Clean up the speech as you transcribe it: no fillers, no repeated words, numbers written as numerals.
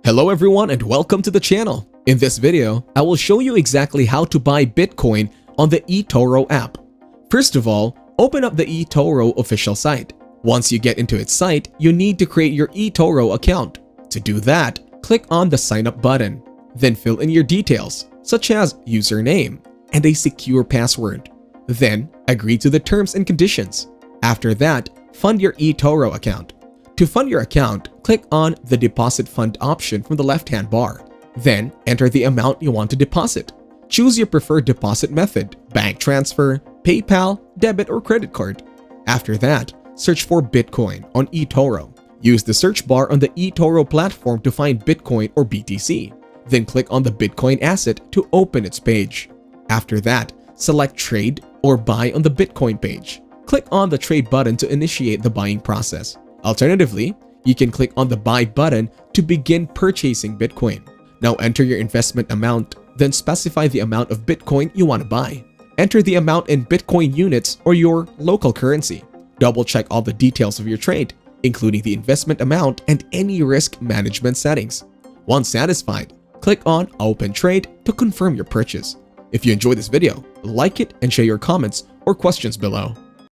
Hello everyone and welcome to the channel. In this video, I will show you exactly how to buy Bitcoin on the eToro app. First of all, open up the eToro official site. Once you get into its site, you need to create your eToro account. To do that, click on the sign up button. Then fill in your details, such as username and a secure password. Then agree to the terms and conditions. After that, fund your eToro account. To fund your account, click on the Deposit Fund option from the left-hand bar. Then, enter the amount you want to deposit. Choose your preferred deposit method, bank transfer, PayPal, debit or credit card. After that, search for Bitcoin on eToro. Use the search bar on the eToro platform to find Bitcoin or BTC. Then click on the Bitcoin asset to open its page. After that, select Trade or Buy on the Bitcoin page. Click on the Trade button to initiate the buying process. Alternatively, you can click on the Buy button to begin purchasing Bitcoin. Now enter your investment amount, then specify the amount of Bitcoin you want to buy. Enter the amount in Bitcoin units or your local currency. Double check all the details of your trade, including the investment amount and any risk management settings. Once satisfied, click on Open Trade to confirm your purchase. If you enjoyed this video, like it and share your comments or questions below.